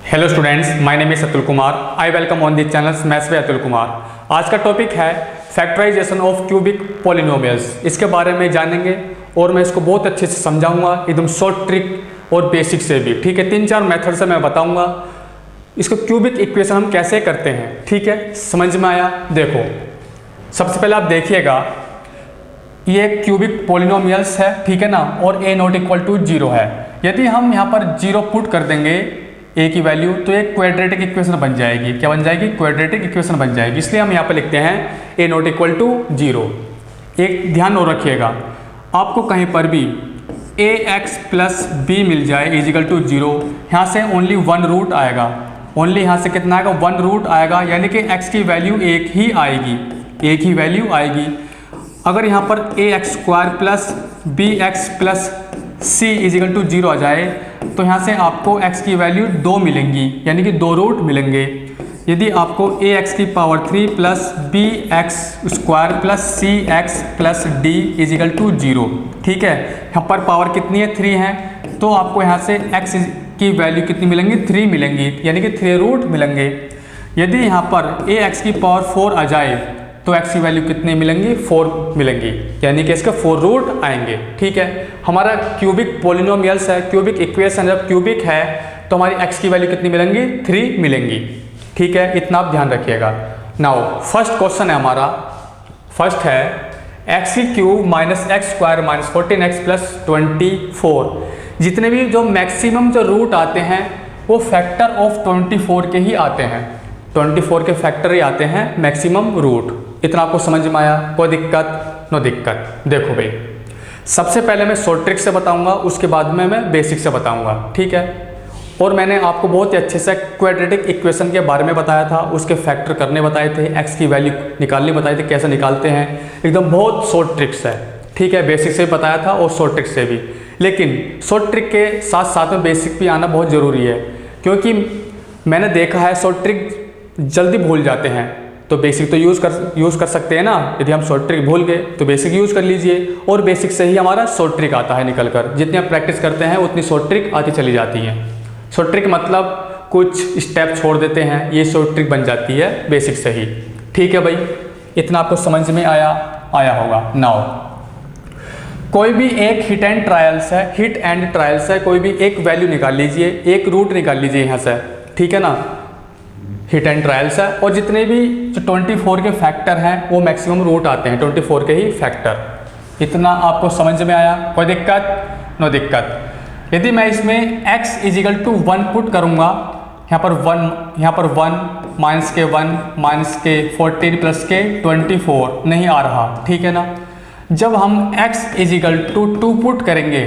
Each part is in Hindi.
Hello students, my name is Atul Kumar. I welcome on the channel maths by Atul Kumar. आज का टॉपिक है फैक्टराइजेशन ऑफ क्यूबिक पॉलिनोमियल्स। इसके बारे में जानेंगे और मैं इसको बहुत अच्छे से समझाऊंगा, एकदम शॉर्ट ट्रिक और बेसिक से भी। ठीक है, 3-4 मेथड से मैं बताऊंगा इसको क्यूबिक इक्वेशन हम कैसे करते हैं। ठीक है, समझ में आया? देखो, सबसे पहले आप देखिएगा, ये क्यूबिक पॉलिनोमियल्स है, ठीक है ना, और a नॉट इक्वल टू 0 है। यदि हम यहाँ पर 0 पुट कर देंगे a की वैल्यू, तो एक क्वाड्रेटिक इक्वेशन बन जाएगी। क्या बन जाएगी? क्वाड्रेटिक इक्वेशन बन जाएगी। इसलिए हम यहाँ पर लिखते हैं a नॉट इक्वल टू 0। एक ध्यान और रखिएगा, आपको कहीं पर भी ax प्लस b मिल जाए इजिकल टू 0, यहाँ से ओनली 1 रूट आएगा। ओनली यहाँ से कितना आएगा? 1 रूट आएगा, यानी कि x की वैल्यू एक ही आएगी, एक ही वैल्यू आएगी। अगर यहाँ पर ax square plus bx plus c is equal to 0 आ जाए, तो यहाँ से आपको x की वैल्यू 2 मिलेंगी, यानी कि 2 रूट मिलेंगे। यदि आपको ax की power 3 plus bx square plus cx plus d is equal to 0, ठीक है, यहाँ पर पावर कितनी है? 3 है, तो आपको यहाँ से x की वैल्यू कितनी मिलेंगी? 3 मिलेंगी, यानी कि 3 रूट मिलेंगे। यदि यहाँ पर ax की पावर 4 आ जाए, तो x की वैल्यू कितनी मिलेंगी? 4 मिलेंगी, यानी कि इसके 4 रूट आएंगे। ठीक है, हमारा क्यूबिक पॉलिनोमियल्स है, क्यूबिक इक्वेशन जब क्यूबिक है तो हमारी x की वैल्यू कितनी मिलेंगी? 3 मिलेंगी। ठीक है, इतना आप ध्यान रखिएगा। नाउ फर्स्ट क्वेश्चन है हमारा, फर्स्ट है एक्स की cube minus x square minus 14x plus 24। जितने भी जो मैक्सिमम जो रूट आते हैं वो फैक्टर ऑफ 24 के ही आते हैं, 24 के फैक्टर ही आते हैं मैक्सिमम रूट। इतना आपको समझ में आया? कोई दिक्कत? नो दिक्कत। देखो भाई, सबसे पहले मैं शॉर्ट ट्रिक से बताऊंगा, उसके बाद में मैं बेसिक से बताऊंगा। ठीक है, और मैंने आपको बहुत ही अच्छे से क्वाड्रेटिक इक्वेशन के बारे में बताया था, उसके फैक्टर करने बताए थे, एक्स की वैल्यू निकालने बताए थे, कैसे निकालते हैं, एकदम बहुत शॉर्ट ट्रिक्स है। ठीक है, बेसिक से भी बताया था और शॉर्ट ट्रिक से भी, लेकिन शॉर्ट ट्रिक के साथ साथ में बेसिक भी आना बहुत ज़रूरी है, क्योंकि मैंने देखा है शॉर्ट ट्रिक जल्दी भूल जाते हैं, तो बेसिक तो यूज़ कर सकते हैं ना। यदि हम शॉर्ट ट्रिक भूल गए तो बेसिक यूज़ कर लीजिए, और बेसिक से ही हमारा शॉर्ट ट्रिक आता है निकल कर। जितनी आप प्रैक्टिस करते हैं उतनी शॉर्ट ट्रिक आती चली जाती हैं। शॉर्ट ट्रिक मतलब कुछ स्टेप छोड़ देते हैं, ये शॉर्ट ट्रिक बन जाती है बेसिक से ही। ठीक है भाई, इतना आपको समझ में आया होगा। नाउ कोई भी एक हिट एंड ट्रायल्स है, कोई भी एक वैल्यू निकाल लीजिए, एक रूट निकाल लीजिए यहाँ से। ठीक है ना, हिट एंड ट्रायल्स है, और जितने भी जो 24 के फैक्टर हैं वो मैक्सिमम रूट आते हैं 24 के ही फैक्टर। इतना आपको समझ में आया? कोई दिक्कत? नो दिक्कत। यदि मैं इसमें x इजिकल टू 1 पुट करूँगा, यहाँ पर 1 माइनस के 1 माइनस के 14 प्लस के 24 नहीं आ रहा। ठीक है ना, जब हम x इजिकल टू 2 पुट करेंगे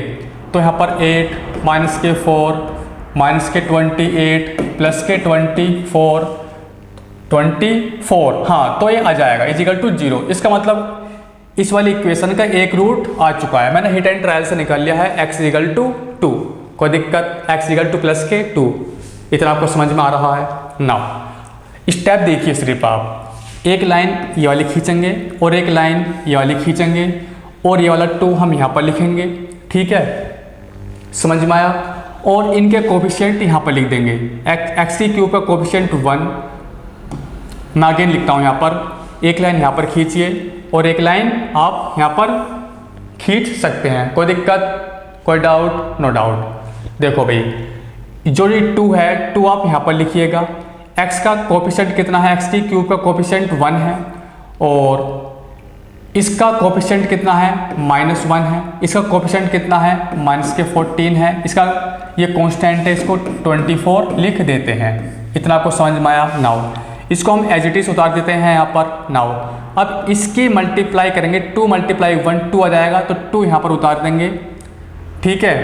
तो यहाँ पर 8 माइनस के 4 माइनस के 28 प्लस के 24, हाँ, तो ये आ जाएगा इजिकल टू 0। इसका मतलब इस वाली इक्वेशन का एक रूट आ चुका है। मैंने हिट एंड ट्रायल से निकाल लिया है x इजिकल टू 2। कोई दिक्कत? x इजिकल टू प्लस के 2। इतना आपको समझ में आ रहा है? नाउ स्टेप देखिए, सिर्फ आप एक लाइन ये वाली खींचेंगे और एक लाइन ये वाली खींचेंगे, और ये वाला 2 हम यहाँ पर लिखेंगे। ठीक है, समझ में आया? और इनके कोफिशिएंट यहाँ पर लिख देंगे। एक्स की क्यूब का कोफिशिएंट 1, मैं अगेन लिखता हूँ यहाँ पर, एक लाइन यहाँ पर खींचिए और एक लाइन आप यहाँ पर खींच सकते हैं। कोई दिक्कत? कोई डाउट? No doubt. देखो भाई, जो ये 2 है, 2 आप यहाँ पर लिखिएगा। एक्स का कोफिशिएंट कितना है? एक्स की क्यूब का कोफिशिएंट 1 है, और इसका कोफिशिएंट कितना है? -1 है। इसका कोफिशिएंट कितना है? माइनस के 14 है। इसका ये कांस्टेंट है, इसको 24 लिख देते हैं। इतना आपको समझ में आया? नाउ इसको हम एज इट इज उतार देते हैं यहाँ पर। नाउ अब इसकी मल्टीप्लाई करेंगे, 2 मल्टीप्लाई 1 2 आ जाएगा, तो 2 यहाँ पर उतार देंगे। ठीक है,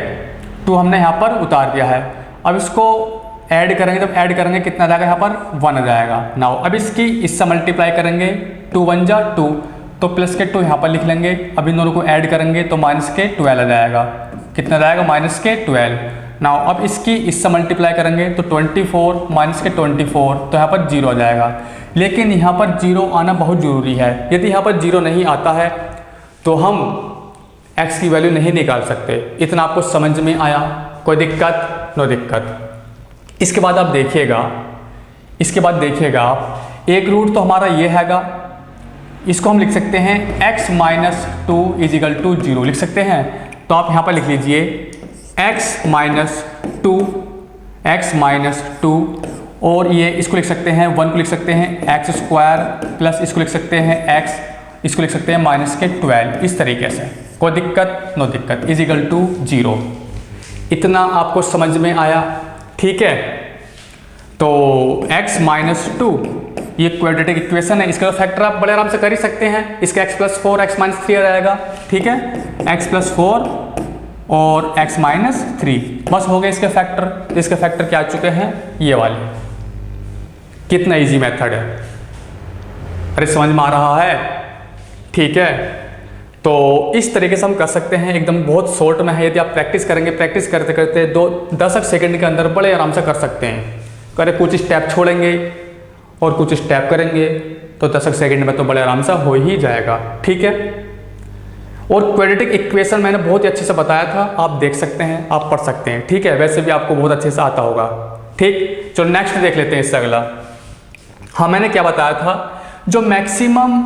2 हमने यहाँ पर उतार दिया है। अब इसको ऐड करेंगे, जब ऐड करेंगे कितना आ जाएगा? यहाँ पर 1 आ जाएगा। नाउ अब इसकी इससे मल्टीप्लाई करेंगे, 2 1 जा 2, तो प्लस के 2 यहाँ पर लिख लेंगे। अब इन दोनों को ऐड करेंगे तो माइनस के 12 आ जाएगा। कितना जाएगा? माइनस के 12। नाउ अब इसकी इससे मल्टीप्लाई करेंगे तो 24 माइनस के 24, तो यहाँ पर 0 आ जाएगा। लेकिन यहाँ पर 0 आना बहुत ज़रूरी है। यदि यहाँ पर 0 नहीं आता है तो हम x की वैल्यू नहीं निकाल सकते। इतना आपको समझ में आया? कोई दिक्कत? नो दिक्कत। इसके बाद आप देखिएगा, आप एक रूट तो हमारा ये हैगा, इसको हम लिख सकते हैं x minus two is equal to 0 लिख सकते हैं। तो आप यहाँ पर लिख लीजिए x माइनस टू और ये इसको लिख सकते हैं 1 को लिख सकते हैं x स्क्वायर प्लस इसको लिख सकते हैं x, इसको लिख सकते हैं माइनस के 12, इस तरीके से। कोई दिक्कत? नो दिक्कत। Is equal to 0। इतना आपको समझ में आया? ठीक है। तो x माइनस टू ये क्वाड्रेटिक इक्वेशन है, इसका फैक्टर आप बड़े आराम से कर ही सकते हैं। इसका x प्लस 4 x माइनस 3 आ जाएगा। ठीक है, x प्लस 4 और x माइनस 3 बस हो गए इसके फैक्टर। इसके फैक्टर क्या आ चुके हैं? ये वाले। कितना इजी मेथड है, अरे समझ में आ रहा है? ठीक है, तो इस तरीके से हम कर सकते हैं, एकदम बहुत शॉर्ट में है। यदि आप प्रैक्टिस करेंगे, प्रैक्टिस करते करते 10 सेकंड के अंदर बड़े आराम से कर सकते हैं। करे कुछ स्टेप छोड़ेंगे और कुछ स्टेप करेंगे तो 10 सेकंड में तो बड़े आराम से हो ही जाएगा। ठीक है, और क्वाड्रेटिक इक्वेशन मैंने बहुत ही अच्छे से बताया था, आप देख सकते हैं, आप पढ़ सकते हैं। ठीक है, वैसे भी आपको बहुत अच्छे से आता होगा। ठीक, चलो नेक्स्ट देख लेते हैं इससे अगला। हाँ, मैंने क्या बताया था, जो मैक्सिमम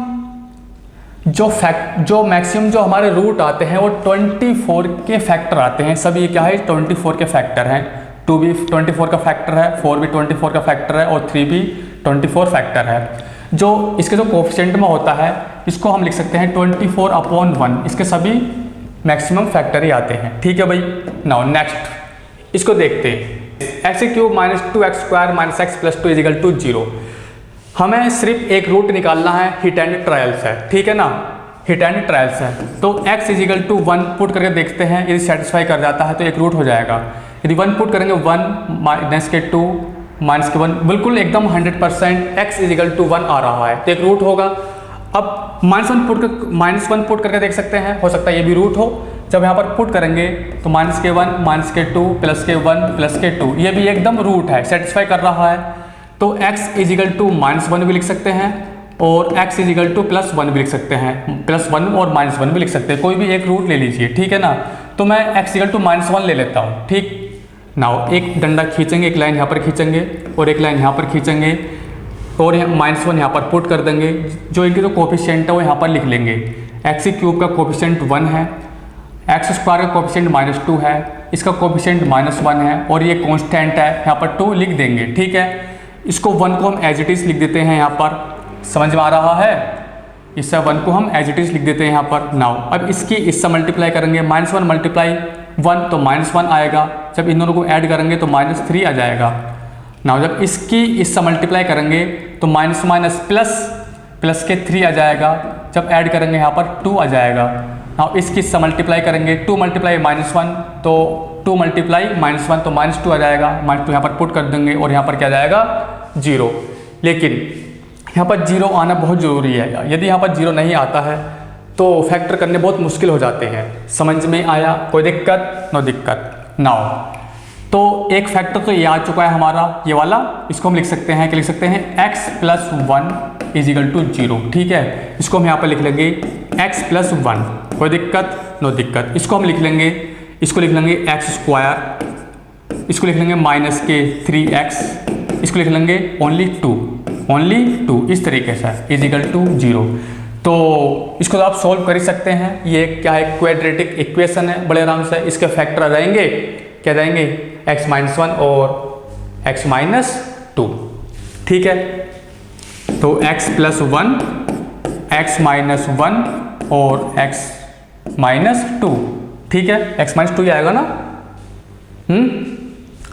जो हमारे रूट आते हैं वो 24 के फैक्टर आते हैं। सब ये क्या है? 24 के फैक्टर हैं। 2 भी 24 का फैक्टर है, 4 भी 24 का फैक्टर है और 3 भी 24 फैक्टर है। जो इसके जो कोफिशिएंट में होता है, इसको हम लिख सकते हैं 24/1। इसके सभी मैक्सिमम फैक्टर ही आते हैं। ठीक है भाई। नाउ नेक्स्ट इसको देखते हैं। x cube minus 2x square minus x plus 2 is equal to 0। हमें सिर्फ एक रूट निकालना है, हिट एंड ट्रायल्स है। ठीक है ना, हिट एंड ट्रायल्स है। तो x is equal to 1 put करके देखते हैं, यदि सेटिस्फाई कर जाता है तो एक रूट हो जाएगा। यदि 1 पुट करेंगे 1 माइनस के 2 माइनस के 1, बिल्कुल एकदम 100% x इज इक्वल टू 1 आ रहा है तो एक रूट होगा। अब माइनस वन पुट करके देख सकते हैं, हो सकता है ये भी रूट हो। जब यहाँ पर पुट करेंगे तो माइनस के 1 माइनस के 2 प्लस के 1 प्लस के 2, ये भी एकदम रूट है, सेटिस्फाई कर रहा है। तो x इज इक्वल टू -1 भी लिख सकते हैं और x इज इक्वल टू +1 भी लिख सकते हैं। +1 और -1 भी लिख सकते हैं, कोई भी एक रूट ले लीजिए। ठीक है ना, तो मैं x इक्वल टू -1 ले लेता हूँ। ठीक, नाउ एक डंडा खींचेंगे, एक लाइन यहाँ पर खींचेंगे और एक लाइन यहाँ पर खींचेंगे और -1 यहाँ पर पुट कर देंगे। जो इनके जो कोफिशिएंट है वो यहाँ पर लिख लेंगे। x क्यूब का कोफिशिएंट 1 है, x स्क्वायर का कोफिशिएंट -2 है, इसका कोफिशिएंट -1 है और ये कांस्टेंट है, यहाँ पर 2 लिख देंगे। ठीक है, इसको 1 को हम एज इट इज लिख देते हैं यहाँ पर। समझ में आ रहा है? इससे 1 को हम एज इट इज लिख देते हैं यहाँ पर। नाउ अब इसकी इससे मल्टीप्लाई करेंगे, -1 मल्टीप्लाई 1 तो -1 आएगा। जब इन दोनों को ऐड करेंगे तो -3 आ जाएगा। नाउ जब इसकी इससे मल्टीप्लाई करेंगे तो माइनस माइनस प्लस के 3 आ जाएगा। जब ऐड करेंगे यहाँ पर 2 आ जाएगा। नाउ इसकी इससे मल्टीप्लाई करेंगे, 2 मल्टीप्लाई -1 तो 2 मल्टीप्लाई -1 तो -2 आ जाएगा। -2 यहाँ पर पुट कर देंगे और यहाँ पर क्या जाएगा? 0। लेकिन यहाँ पर 0 आना बहुत ज़रूरी है। यदि यहाँ पर 0 नहीं आता है तो फैक्टर करने बहुत मुश्किल हो जाते हैं। समझ में आया? कोई दिक्कत? नो दिक्कत। नाउ तो एक फैक्टर तो ये आ चुका है हमारा, ये वाला। इसको हम लिख सकते हैं, क्या लिख सकते हैं? x plus 1 is equal to 0। ठीक है, इसको हम यहाँ पर लिख लेंगे x प्लस 1। कोई दिक्कत? नो दिक्कत। इसको हम लिख लेंगे, इसको लिख लेंगे x स्क्वायर, इसको लिख लेंगे माइनस के 3x, इसको लिख लेंगे ओनली 2 इस तरीके से इज इक्वल टू 0। तो इसको तो आप सोल्व कर ही सकते हैं। ये क्या है? क्वाड्रेटिक इक्वेशन है, बड़े आराम से इसके फैक्टर आ जाएंगे। क्या जाएंगे? x-1 और x-2। ठीक है, तो x प्लस 1 x-1 और x-2। ठीक है, x-2 ही आएगा ना?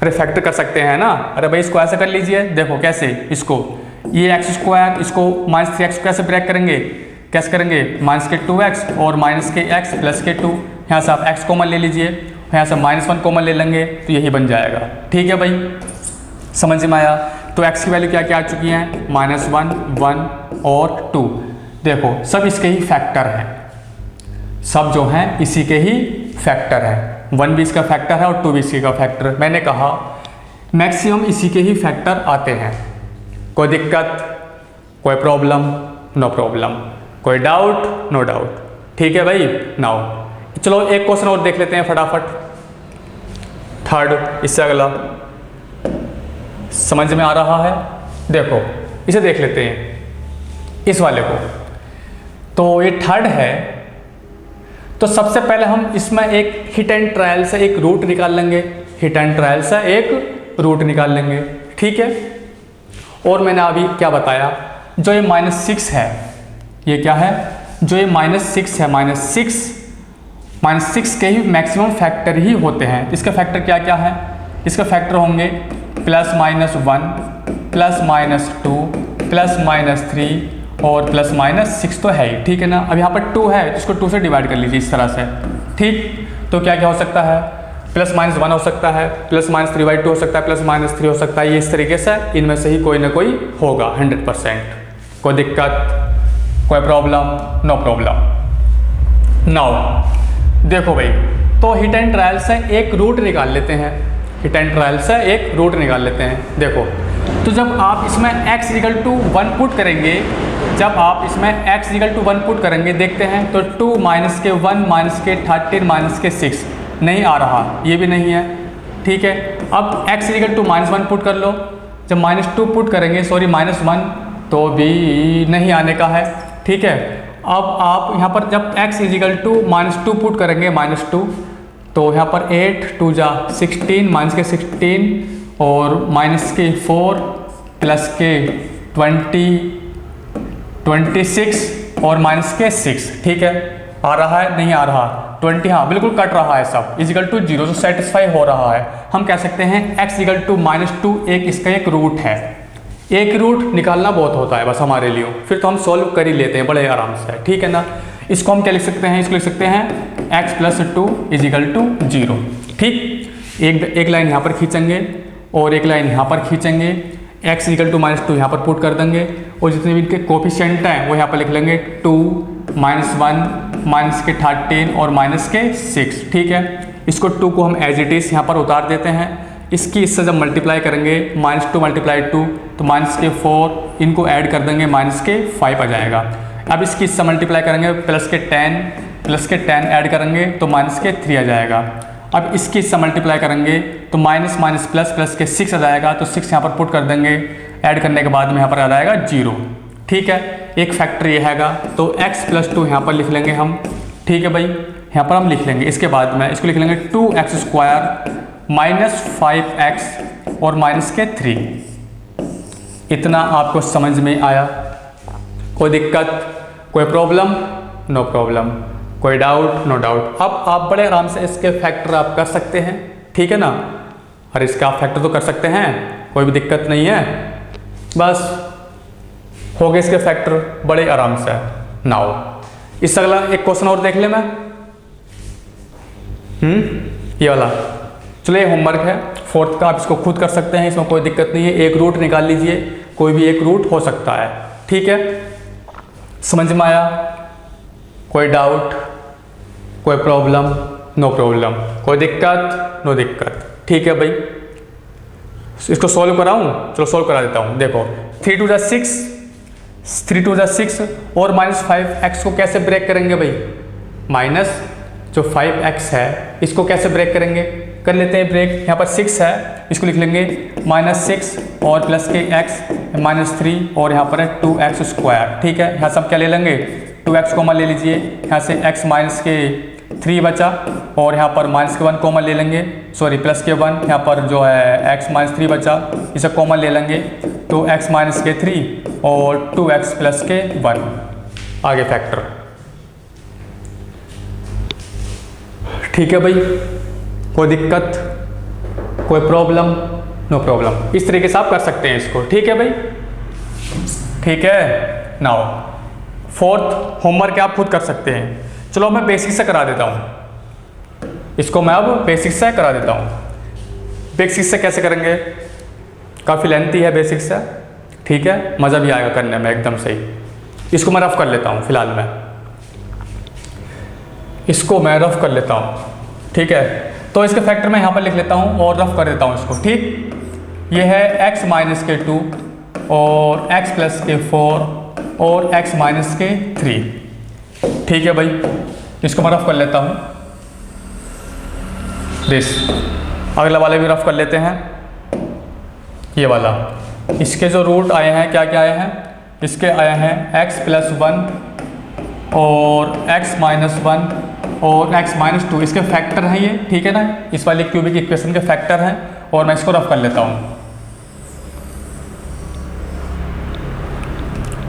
अरे फैक्टर कर सकते हैं ना? अरे भाई इसको ऐसे कर लीजिए, देखो कैसे। इसको ये x स्क्वायर, इसको -3x कैसे ब्रेक करेंगे? कैसे करेंगे? माइनस के 2x और माइनस के x प्लस के 2। यहाँ से आप x कॉमन ले लीजिए, यहाँ से -1 कॉमन ले लेंगे तो यही बन जाएगा। ठीक है भाई, समझ में आया? तो x की वैल्यू क्या क्या आ चुकी हैं? -1 1 और 2। देखो सब इसके ही फैक्टर हैं, सब जो हैं इसी के ही फैक्टर हैं। 1 भी इसका फैक्टर है और 2 भी इसी का फैक्टर। मैंने कहा मैक्सिमम इसी के ही फैक्टर आते हैं। कोई दिक्कत? कोई प्रॉब्लम? No problem. कोई डाउट? No doubt. ठीक है भाई। नाउ चलो एक क्वेश्चन और देख लेते हैं फटाफट, थर्ड, इससे अगला। समझ में आ रहा है? देखो इसे देख लेते हैं, इस वाले को। तो ये थर्ड है, तो सबसे पहले हम इसमें एक हिट एंड ट्रायल से एक रूट निकाल लेंगे, हिट एंड ट्रायल से एक रूट निकाल लेंगे, ठीक है। और मैंने अभी क्या बताया, जो ये -6 है, ये क्या है, जो ये -6 है, -6 के ही मैक्सिमम फैक्टर ही होते हैं। इसके फैक्टर क्या क्या है, इसके फैक्टर होंगे +-1 +-2 +-3 और +-6 तो है ही, ठीक है ना। अब यहाँ पर 2 है तो इसको 2 से डिवाइड कर लीजिए इस तरह से, ठीक। तो क्या क्या हो सकता है, +-1 हो सकता है, +-3/2 हो सकता है, +-3 हो सकता है। ये इस तरीके से इनमें से ही कोई ना कोई होगा 100%। कोई दिक्कत, कोई प्रॉब्लम? No problem. नाउ देखो भाई, तो हिट एंड ट्रायल से एक रूट निकाल लेते हैं, हिट एंड ट्रायल से एक रूट निकाल लेते हैं। देखो तो जब आप इसमें x = 1 पुट करेंगे, जब आप इसमें x = 1 पुट करेंगे, देखते हैं तो 2 - (-1 -13 -6 नहीं आ रहा, ये भी नहीं है, ठीक है। अब x = -1 पुट कर लो, जब -2 पुट करेंगे, सॉरी -1, तो भी नहीं आने का है, ठीक है। अब आप यहाँ पर जब x = -2 पुट करेंगे, -2, तो यहाँ पर 8 × 2 = 16 -16 और -4 +20 26 और -6, ठीक है। आ रहा है, नहीं आ रहा, 20, हाँ बिल्कुल कट रहा है सब, =0, तो सेटिस्फाई हो रहा है। हम कह सकते हैं x = -2 इसका एक रूट है। एक रूट निकालना बहुत होता है बस हमारे लिए, फिर तो हम सॉल्व कर ही लेते हैं बड़े आराम से, ठीक है ना। इसको हम क्या लिख सकते हैं, इसको लिख सकते हैं x + 2 = 0, ठीक। एक लाइन यहाँ पर खींचेंगे और एक लाइन यहाँ पर खींचेंगे, x = -2 यहाँ पर पुट कर देंगे और जितने भी इनके कोफिशिएंट हैं वो यहाँ पर लिख लेंगे 2 -1 -13 और -6, ठीक है। इसको 2 को हम एज इट इज़ यहाँ पर उतार देते हैं। इसकी इससे जब मल्टीप्लाई करेंगे, -2 × 2 तो -4, इनको ऐड कर देंगे, -5 आ जाएगा। अब इसकी इससे मल्टीप्लाई करेंगे, +10 ऐड करेंगे तो -3 आ जाएगा। अब इसकी इससे मल्टीप्लाई करेंगे तो +++6 आ जाएगा, तो 6 यहाँ पर पुट कर देंगे, ऐड करने के बाद में यहाँ पर आ जाएगा 0, ठीक है। एक फैक्टर ये हैगा, तो x + 2 यहाँ पर लिख लेंगे हम, ठीक है भाई, यहाँ पर हम लिख लेंगे। इसके बाद में इसको लिख लेंगे 2x² -5x और -3। इतना आपको समझ में आया? कोई दिक्कत, कोई प्रॉब्लम? No problem. कोई डाउट? No doubt. अब आप बड़े आराम से इसके फैक्टर आप कर सकते हैं, ठीक है ना। और इसका आप फैक्टर तो कर सकते हैं, कोई भी दिक्कत नहीं है, बस हो गए इसके फैक्टर बड़े आराम से। नाउ इससे अगला एक क्वेश्चन और देख ले मैं, ये वाला, चलो ये होमवर्क है 4th का, आप इसको खुद कर सकते हैं, इसमें कोई दिक्कत नहीं है। एक रूट निकाल लीजिए, कोई भी एक रूट हो सकता है, ठीक है। समझ में आया? कोई डाउट, कोई प्रॉब्लम? No problem. कोई दिक्कत? नो दिक्कत, ठीक है भाई। इसको सॉल्व कराऊं? चलो सॉल्व करा देता हूं। देखो 3 × 2 = 6 और -5x को कैसे ब्रेक करेंगे भाई, माइनस जो 5x है इसको कैसे ब्रेक करेंगे, कर लेते हैं ब्रेक। यहाँ पर 6 है, इसको लिख लेंगे -6 और + के x -3 और यहाँ पर है 2x², ठीक है। यहाँ सब क्या ले लेंगे, 2x कॉमन ले लीजिए, यहाँ से x -3 बचा और यहाँ पर -1 कॉमन ले लेंगे, सॉरी +1, यहाँ पर जो है x -3 बचा, इसे कॉमन ले लेंगे, तो x -3 और 2x + के 1, आगे फैक्टर, ठीक है भाई। कोई दिक्कत, कोई प्रॉब्लम? No problem. इस तरीके से आप कर सकते हैं इसको, ठीक है भाई, ठीक है। नाउ 4th होमवर्क आप खुद कर सकते हैं। चलो मैं बेसिक से करा देता हूँ, इसको मैं अब बेसिक से करा देता हूँ। बेसिक से कैसे करेंगे, काफ़ी लेंथी है बेसिक से, ठीक है, मज़ा भी आएगा करने में एकदम सही। इसको मैं रफ कर लेता हूँ, फिलहाल मैं इसको मैं रफ कर लेता हूँ, ठीक है। तो इसके फैक्टर मैं यहाँ पर लिख लेता हूँ और रफ कर देता हूँ इसको, ठीक। ये है x - के 2 और x + के 4 और x - के 3, ठीक है भाई। इसको मैं रफ कर लेता हूँ, दिस। अगला वाले भी रफ कर लेते हैं, ये वाला, इसके जो रूट आए हैं क्या क्या आए हैं, इसके आए हैं x+1 और x-1 और x-2, इसके फैक्टर हैं ये, ठीक है ना, इस वाले क्यूबिक इक्वेशन के फैक्टर हैं। और मैं इसको रफ कर लेता हूँ।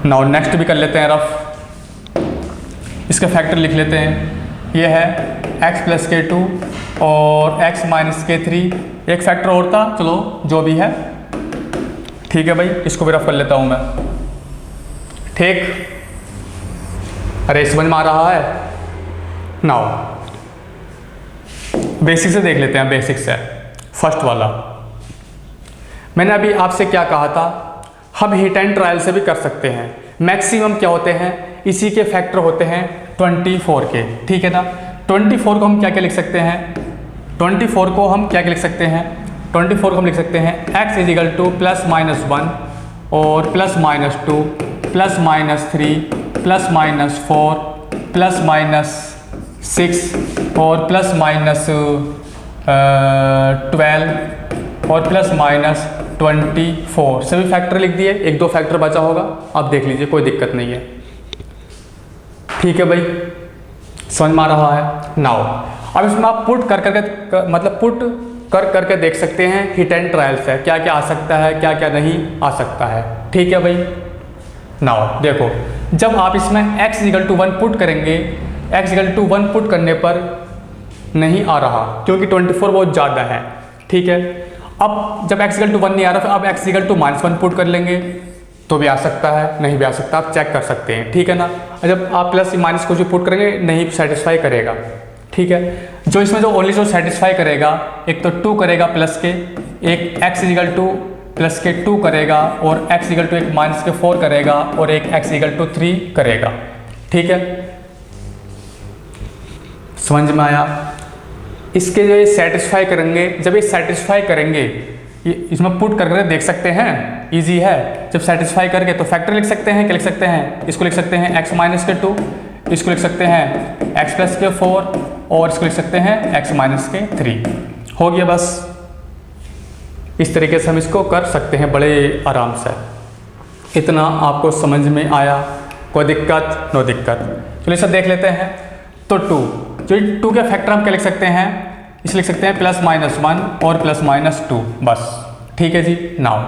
नाउ नेक्स्ट भी कर लेते हैं रफ, इसके फैक्टर लिख लेते हैं। ये है x+k2 और x-k3, एक फैक्टर और था, चलो जो भी है, ठीक है भाई, इसको भी रफ कर लेता हूँ मैं, ठीक। अरे समझ में आ रहा है। नाउ बेसिक से देख लेते हैं, बेसिक से फर्स्ट वाला। मैंने अभी आपसे क्या कहा था, हम हिट एंड ट्रायल से भी कर सकते हैं। मैक्सिमम क्या होते हैं, इसी के फैक्टर होते हैं 24 के, ठीक है ना। 24 को हम क्या क्या लिख सकते हैं, 24 को हम क्या क्या लिख सकते हैं, 24 को हम लिख सकते हैं x +-1 और +-2 +-3 +-4 +-6 और +-12 और +-24, सभी फैक्टर लिख दिए। एक दो फैक्टर बचा होगा, आप देख लीजिए, कोई दिक्कत नहीं है, ठीक है भाई, समझ में आ रहा है। नाउ अब इसमें आप पुट कर करके मतलब पुट कर करके देख सकते हैं हिट एंड ट्रायल से क्या क्या आ सकता है, क्या क्या नहीं आ सकता है, ठीक है भाई। नाउ देखो, जब आप इसमें x=1 पुट करेंगे, x=1 पुट करने पर नहीं आ रहा क्योंकि 24 बहुत ज़्यादा है, ठीक है। अब जब x=1 नहीं आ रहा, तो अब x=-1 पुट कर लेंगे तो भी आ सकता है, नहीं भी आ सकता, आप चेक कर सकते हैं, ठीक है ना। जब आप प्लस माइनस को जो पुट करेंगे नहीं सेटिस्फाई करेगा, ठीक है। जो इसमें जो ओनली जो सेटिस्फाई करेगा, एक तो 2 करेगा प्लस के, एक x=+2 करेगा, और x=-4 करेगा, और एक x=3 करेगा, ठीक है। समझ में आया। इसके जो ये सेटिस्फाई करेंगे, जब ये सेटिस्फाई करेंगे, ये इसमें पुट करके देख सकते हैं, इजी है। जब सेटिस्फाई करके तो फैक्टर लिख सकते हैं, क्या लिख सकते हैं, इसको लिख सकते हैं x-2, इसको लिख सकते हैं x+4 और इसको लिख सकते हैं x-3, हो गया बस। इस तरीके से हम इसको कर सकते हैं बड़े आराम से। इतना आपको समझ में आया, कोई दिक्कत, नो दिक्कत। चलिए सर देख लेते हैं। तो 2, जो 2 के फैक्टर हम क्या लिख सकते हैं, इसे लिख सकते हैं +-1 और +-2, बस, ठीक है जी। नाउ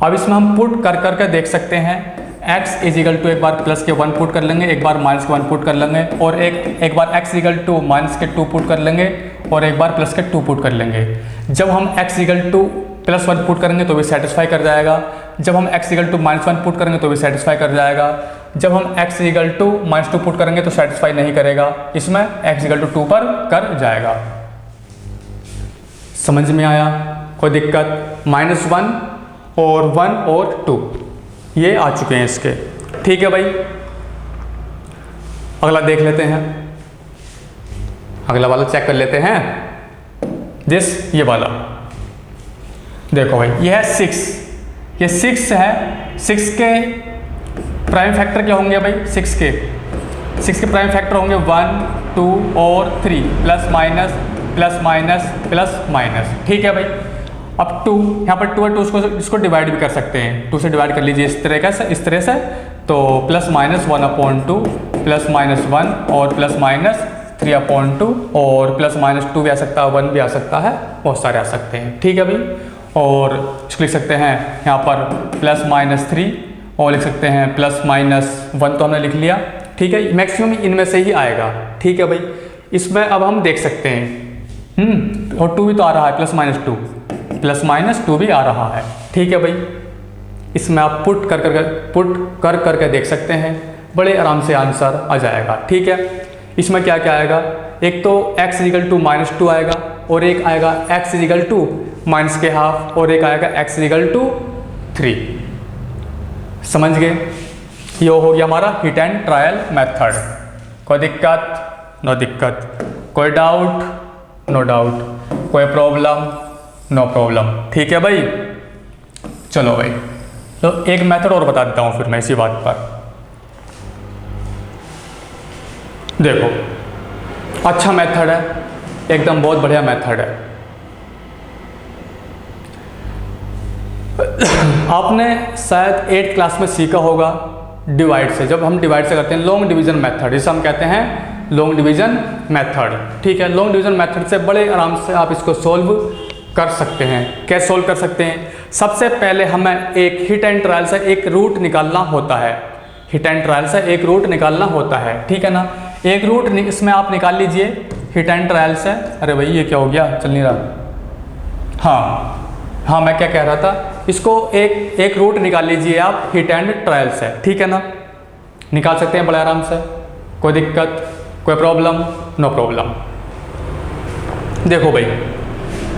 अब इसमें हम पुट कर करके देख सकते हैं, x एक बार प्लस के 1 पुट कर लेंगे, एक बार माइनस के 1 पुट कर लेंगे, और एक बार x माइनस के 2 पुट कर लेंगे, और एक बार प्लस के 2 पुट कर लेंगे। जब हम x +1 पुट करेंगे तो भी सेटिस्फाई कर जाएगा, जब हम x -1 पुट करेंगे तो भी सेटिस्फाई कर जाएगा, जब हम x -2 पुट करेंगे तो सेटिस्फाई नहीं करेगा, इसमें x 2 पर कर जाएगा। समझ में आया, कोई दिक्कत। -1 और 1 और 2 ये आ चुके हैं इसके, ठीक है भाई। अगला देख लेते हैं, अगला वाला चेक कर लेते हैं। ये वाला देखो भाई, ये है 6, ये 6 है। 6 के प्राइम फैक्टर क्या होंगे भाई, 6 के प्राइम फैक्टर होंगे 1, 2 और 3, plus minus plus minus plus minus, ठीक है भाई। अब 2 यहाँ पर 2 है, 2 इसको डिवाइड भी कर सकते हैं, 2 से डिवाइड कर लीजिए इस तरह से, तो +-1/2 +-1 और +-3/2 और +-2 भी आ सकता है, 1 भी आ सकता है, बहुत सारे आ सकते हैं, ठीक है भाई। और इसको लिख सकते हैं यहाँ पर +-3 और लिख सकते हैं +-1 तो हमने लिख लिया, ठीक है। मैक्सिमम इनमें से ही आएगा, ठीक है भाई। इसमें अब हम देख सकते हैं और 2 भी तो आ रहा है, +-2 भी आ रहा है, ठीक है भाई। इसमें आप पुट कर करके देख सकते हैं, बड़े आराम से आंसर आ जाएगा, ठीक है। इसमें क्या क्या आएगा, एक तो x -2 आएगा, और एक आएगा x -½ और एक आएगा x 3। समझ गए, ये हो गया हमारा हिट एंड ट्रायल मेथड। कोई दिक्कत, नो दिक्कत, कोई डाउट, नो डाउट, कोई प्रॉब्लम, नो प्रॉब्लम, ठीक है भाई। चलो भाई, तो एक मेथड और बता देता हूँ फिर मैं इसी बात पर। देखो, अच्छा मेथड है, एकदम बहुत बढ़िया मेथड है। आपने शायद 8th क्लास में सीखा होगा डिवाइड से, जब हम डिवाइड से करते हैं लॉन्ग डिवीजन मेथड, जिसे हम कहते हैं लॉन्ग डिवीजन मेथड। ठीक है, लॉन्ग डिवीजन मेथड से बड़े आराम से आप इसको सॉल्व कर सकते हैं। कैसे सॉल्व कर सकते हैं? सबसे पहले हमें एक हिट एंड ट्रायल से एक रूट निकालना होता है। हिट एंड ट्रायल से एक रूट निकालना होता है, ठीक है ना। एक रूट इसमें आप निकाल लीजिए हिट एंड ट्रायल से। अरे भाई ये क्या हो गया, चल नहीं रहा। हाँ, मैं क्या कह रहा था, इसको एक रूट निकाल लीजिए आप हिट एंड ट्रायल से, ठीक है ना। निकाल सकते हैं बड़े आराम से, कोई दिक्कत, कोई प्रॉब्लम? No problem. देखो भाई,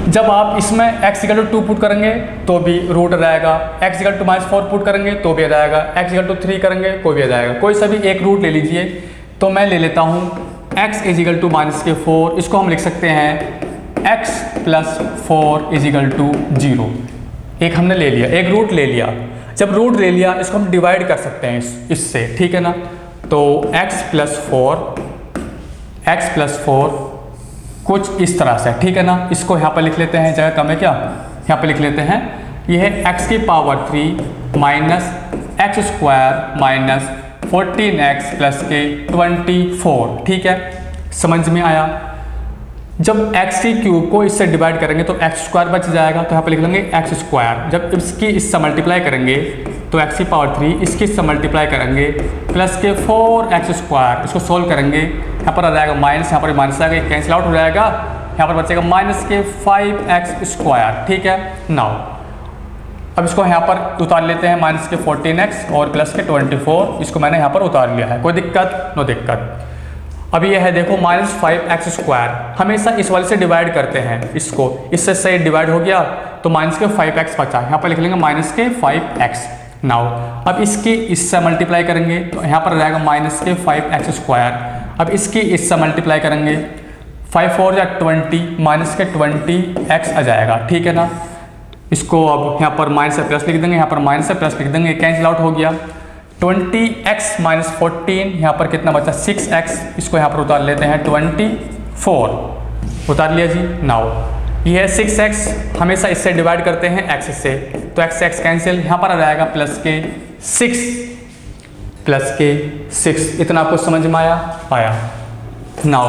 जब आप इसमें x = 2 पुट करेंगे तो भी रूट रहेगा, x = -4 पुट करेंगे तो भी रहेगा, x = 3 करेंगे कोई भी रहेगा। कोई सा भी एक रूट ले लीजिए। तो मैं ले लेता हूँ x = -4, इसको हम लिख सकते हैं x + 4 = 0। एक हमने ले लिया, एक रूट ले लिया। जब रूट ले लिया इसको हम डिवाइड कर सकते हैं इससे, ठीक है ना। तो x + 4 कुछ इस तरह से, ठीक है ना। इसको यहाँ पर लिख लेते हैं, जगह कम है क्या, यहाँ पर लिख लेते हैं। यह है x³ - x² - 14x + 24, ठीक है। समझ में आया? जब x³ को इससे डिवाइड करेंगे तो x² बच जाएगा, तो यहाँ पर लिख लेंगे x²। जब इसकी इससे मल्टीप्लाई करेंगे तो x³ इसकी इससे मल्टीप्लाई करेंगे +4x²। इसको सोल्व करेंगे, यहाँ पर आ जाएगा माइनस, यहाँ पर माइनस आ गया, कैंसिल आउट हो जाएगा। यहाँ पर बचेगा -5x², ठीक है। नाउ अब इसको यहाँ पर उतार लेते हैं, -14x और +24। इसको मैंने यहाँ पर उतार लिया है, कोई दिक्कत? नो दिक्कत। अब ये है देखो -5x²। हमेशा इस वाले से डिवाइड करते हैं, इसको इससे से डिवाइड हो गया तो -5x बचा, यहाँ पर लिख लेंगे -5x। नाउ अब इसकी इससे मल्टीप्लाई करेंगे तो यहाँ पर रहेगा -5x²। अब इसकी इससे मल्टीप्लाई करेंगे 5 × 4 = 20, -20x आ जाएगा, ठीक है ना। इसको अब यहाँ पर माइनस से प्लस लिख देंगे, यहाँ पर माइनस से प्लस लिख देंगे, कैंसिल आउट हो गया। 20x - 14, यहाँ पर कितना बचा 6x। इसको यहाँ पर उतार लेते हैं 24, उतार लिया जी। नाउ ये है 6x, हमेशा इससे डिवाइड करते हैं x से, तो x से x कैंसिल, यहाँ पर आ जाएगा +6। इतना आपको समझ में आया? नाउ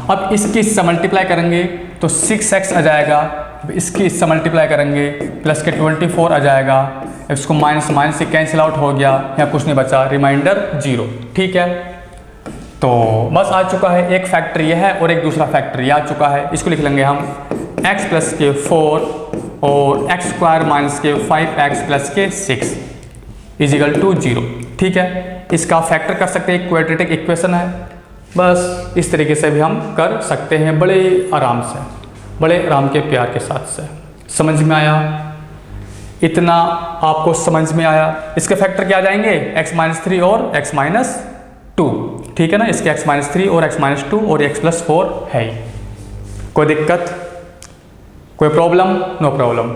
अब इसकी इससे मल्टीप्लाई करेंगे तो 6x आ जाएगा। अब इसकी इससे मल्टीप्लाई करेंगे +24 आ जाएगा। इसको माइनस से कैंसिल आउट हो गया, यहाँ कुछ नहीं बचा, रिमाइंडर 0, ठीक है। तो बस आ चुका है, एक फैक्टर ये है और एक दूसरा फैक्टर ये आ चुका है। इसको लिख लेंगे हम x + 4 और x² - 5x + 6 = 0, ठीक है। इसका फैक्टर कर सकते हैं, क्वाड्रेटिक इक्वेशन है। बस इस तरीके से भी हम कर सकते हैं, बड़े आराम से, बड़े आराम के प्यार के साथ से। समझ में आया? इतना आपको समझ में आया? इसके फैक्टर क्या आ जाएंगे, x - 3 और x - 2, ठीक है ना। इसके x - 3 और x - 2 और x + 4 है। कोई दिक्कत, कोई प्रॉब्लम? No problem.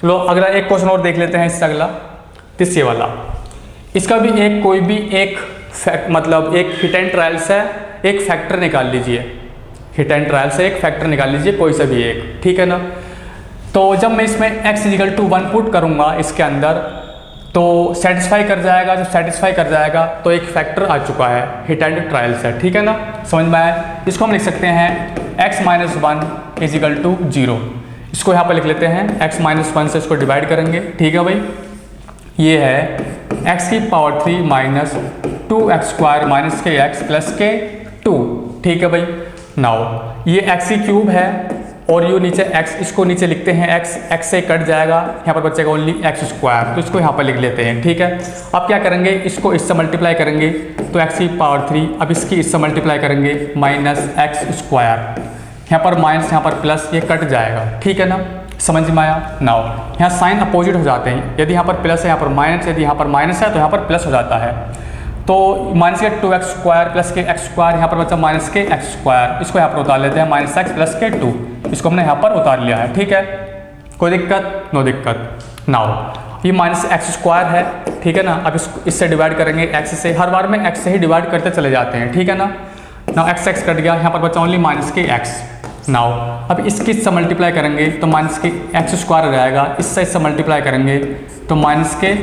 चलो अगला एक क्वेश्चन और देख लेते हैं, इससे अगला तीसरे वाला। इसका भी एक कोई भी एक मतलब एक हिट एंड ट्रायल से एक फैक्टर निकाल लीजिए। हिट एंड ट्रायल से एक फैक्टर निकाल लीजिए, कोई सा भी एक, ठीक है ना। तो जब मैं इसमें x = 1 पुट करूँगा इसके अंदर तो सेटिस्फाई कर जाएगा। जब सेटिस्फाई कर जाएगा तो एक फैक्टर आ चुका है हिट एंड ट्रायल से, ठीक है ना। समझ में आया? इसको हम लिख सकते हैं x - 1 = 0। इसको यहाँ पर लिख लेते हैं, x - 1 से इसको डिवाइड करेंगे, ठीक है भाई। ये है x³ - 2x² - kx + k2, ठीक है भाई। नाउ ये x³ है और ये नीचे x, इसको नीचे लिखते हैं x से कट जाएगा, यहाँ पर बचेगा ओनली x²। तो इसको यहाँ पर लिख लेते हैं, ठीक है। अब क्या करेंगे, इसको इससे मल्टीप्लाई करेंगे तो x³। अब इसकी इससे मल्टीप्लाई करेंगे -x²। यहाँ पर माइनस, यहाँ पर प्लस, ये कट जाएगा, ठीक है ना। समझ में आया? नाउ यहाँ साइन अपोजिट हो जाते हैं, यदि यहाँ पर प्लस है यहाँ पर माइनस, यदि यहाँ पर माइनस है तो यहाँ पर प्लस हो जाता है। तो -2x² + kx², यहाँ पर बचा -kx²। इसको यहाँ पर उतार लेते हैं -x + k2। इसको हमने यहाँ पर उतार लिया है, ठीक है। कोई दिक्कत? नो दिक्कत। नाउ ये -x² है, ठीक है ना। अब इससे डिवाइड करेंगे x से, हर बार में x से ही डिवाइड करते चले जाते हैं, ठीक है ना। नाउ x कट गया, यहाँ पर बचा ओनली -kx। नाउ अब इसकी इससे मल्टीप्लाई करेंगे तो माइनस के एक्स स्क्वायर हो जाएगा, इससे इससे मल्टीप्लाई करेंगे तो माइनस के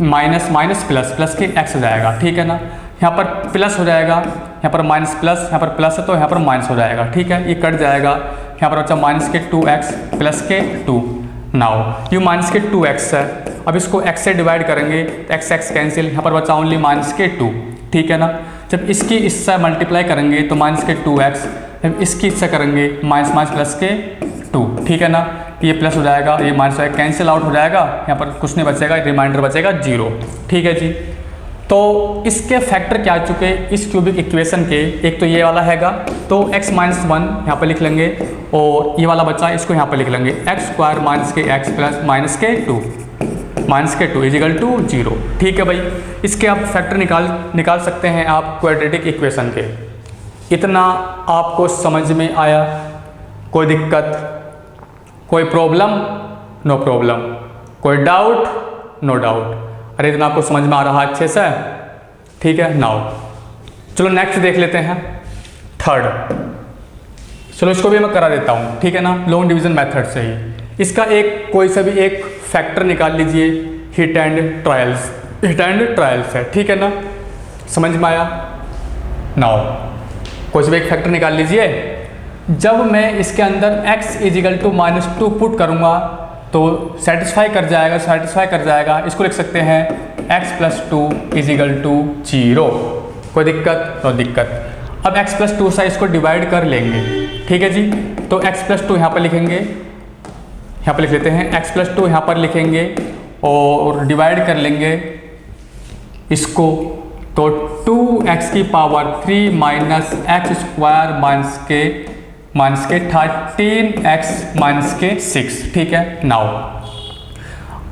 माइनस माइनस प्लस प्लस के एक्स हो जाएगा, ठीक है ना। यहाँ पर प्लस हो जाएगा, यहाँ पर माइनस प्लस, यहाँ पर प्लस है तो यहाँ पर माइनस हो जाएगा, ठीक है। ये कट जाएगा, यहाँ पर बचा माइनस के 2x प्लस के 2। नाउ ये माइनस के 2x है, अब इसको x से डिवाइड करेंगे तो x कैंसिल, यहाँ पर बचा ओनली माइनस के 2, ठीक है ना। जब इसकी इससे मल्टीप्लाई करेंगे तो माइनस के 2x, जब इसकी इससे करेंगे माइनस माइनस प्लस के 2, ठीक है ना। ये प्लस हो जाएगा, ये माइनस कैंसिल आउट हो जाएगा, यहाँ पर कुछ नहीं बचेगा, रिमाइंडर बचेगा 0, ठीक है जी। तो इसके फैक्टर क्या आ चुके इस क्यूबिक इक्वेशन के, एक तो ये वाला हैगा तो x माइनस 1 यहाँ पर लिख लेंगे, और ये वाला बचा इसको यहाँ पर लिख लेंगे एक्स स्क्वायर माइनस के x प्लस माइनस के 2 इजिकल टू 0, ठीक है भाई। इसके आप फैक्टर निकाल सकते हैं आप क्वाड्रेटिक इक्वेशन के। इतना आपको समझ में आया? कोई दिक्कत, कोई प्रॉब्लम? No problem. कोई डाउट? No doubt. अरे इतना आपको समझ में आ रहा अच्छे से, ठीक है। नाउ चलो नेक्स्ट देख लेते हैं, थर्ड। चलो इसको भी मैं करा देता हूँ, ठीक है ना, लॉन्ग डिवीजन मेथड से ही। इसका एक कोई सा भी एक फैक्टर निकाल लीजिए, हिट एंड ट्रायल्स है, ठीक है ना, समझ में आया? नाउ कोई सा भी एक फैक्टर निकाल लीजिए। जब मैं इसके अंदर x इजिकल टू -2 पुट करूँगा तो सेटिस्फाई कर जाएगा, इसको लिख सकते हैं x प्लस 2 इजिकल टू 0। कोई दिक्कत? नो दिक्कत। अब x प्लस 2 से इसको डिवाइड कर लेंगे, ठीक है जी। तो x प्लस 2 यहाँ पर लिखेंगे, यहाँ पर लिख लेते हैं x प्लस 2 यहाँ पर लिखेंगे और डिवाइड कर लेंगे इसको, तो 2x की power 3 minus x square minus के 13x माइनस के 6, ठीक है। नाउ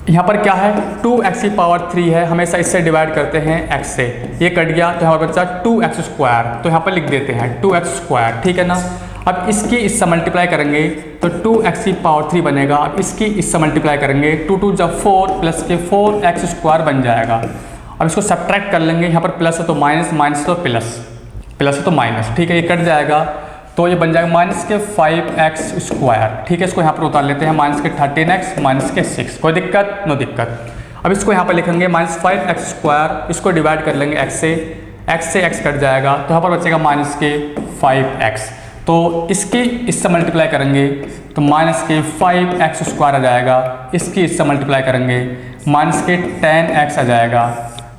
यहाँ पर क्या है, 2x की पावर 3 है, हमेशा इससे डिवाइड करते हैं x से, ये कट गया तो यहाँ पर बचा 2x स्क्वायर, तो यहाँ पर लिख देते हैं 2x स्क्वायर, ठीक है ना। अब इसकी इससे मल्टीप्लाई करेंगे तो 2x की पावर 3 बनेगा, अब इसकी इससे मल्टीप्लाई करेंगे 2 2 जब 4 प्लस के 4x स्क्वायर बन जाएगा। अब इसको सब्ट्रैक्ट कर लेंगे, यहाँ पर प्लस है तो माइनस, माइनस तो प्लस है तो माइनस, ठीक है। ये कट जाएगा तो ये बन जाएगा माइनस के 5x स्क्वायर, ठीक है। इसको यहाँ पर उतार लेते हैं माइनस के 13x माइनस के 6। कोई दिक्कत? नो दिक्कत। अब इसको यहाँ पर लिखेंगे माइनस 5x स्क्वायर, इसको डिवाइड कर लेंगे x से x कट जाएगा तो यहाँ पर बचेगा माइनस के 5x। तो इसकी इससे मल्टीप्लाई करेंगे तो माइनस के 5x स्क्वायर आ जाएगा, इसकी इससे मल्टीप्लाई करेंगे माइनस के 10x आ जाएगा,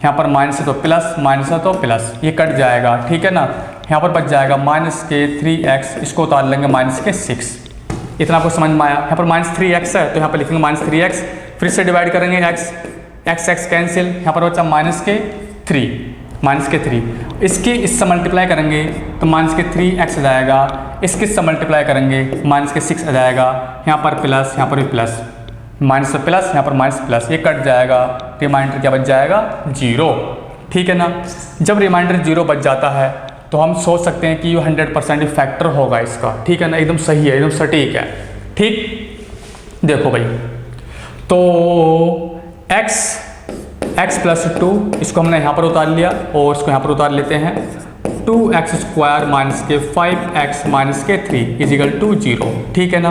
यहाँ पर माइनस है तो प्लस, माइनस है तो प्लस, ये कट जाएगा, ठीक है ना। यहाँ पर बच जाएगा माइनस के 3x, इसको उतार लेंगे माइनस के 6। इतना आपको समझ में आया? यहाँ पर माइनस 3x है तो यहाँ पर लिखेंगे माइनस 3x, फिर से डिवाइड करेंगे x कैंसिल, यहाँ पर बचा माइनस के 3, इसकी इससे मल्टीप्लाई करेंगे तो माइनस के 3x आ जाएगा, इसकी इससे मल्टीप्लाई करेंगे माइनस के 6 आ जाएगा, यहाँ पर प्लस, यहाँ पर भी प्लस, माइनस प्लस, यहाँ पर माइनस प्लस, ये कट जाएगा, रिमाइंडर क्या बच जाएगा 0, ठीक है ना। जब रिमाइंडर 0 बच जाता है तो हम सोच सकते हैं कि ये 100% फैक्टर होगा इसका, ठीक है ना, एकदम सही है, एकदम सटीक है, ठीक। देखो भाई, तो x प्लस 2 इसको हमने यहाँ पर उतार लिया और इसको यहाँ पर उतार लेते हैं 2x स्क्वायर माइनस के 5x माइनस के 3 इजिकल टू 0, ठीक है ना।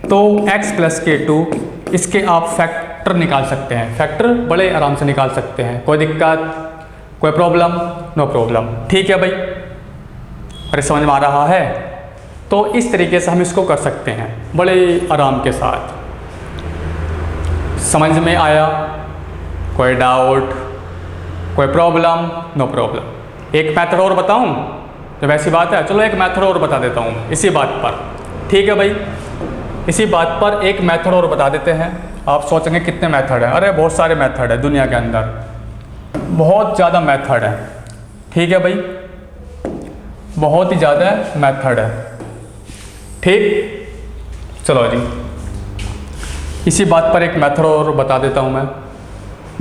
तो x प्लस के 2 इसके आप फैक्टर निकाल सकते हैं, फैक्टर बड़े आराम से निकाल सकते हैं। कोई दिक्कत, कोई प्रॉब्लम? नो प्रॉब्लम, ठीक है भाई। अरे समझ में आ रहा है? तो इस तरीके से हम इसको कर सकते हैं बड़े आराम के साथ। समझ में आया? कोई डाउट, कोई प्रॉब्लम? No problem. एक मेथड और बताऊं? तो वैसी बात है, चलो एक मेथड और बता देता हूं इसी बात पर, ठीक है भाई। इसी बात पर एक मेथड और बता देते हैं। आप सोचेंगे कितने मेथड है? अरे बहुत सारे मेथड है दुनिया के अंदर, बहुत ज़्यादा मेथड है, ठीक है भाई, बहुत ही ज़्यादा मेथड है, ठीक। चलो जी, इसी बात पर एक मेथड और बता देता हूँ मैं।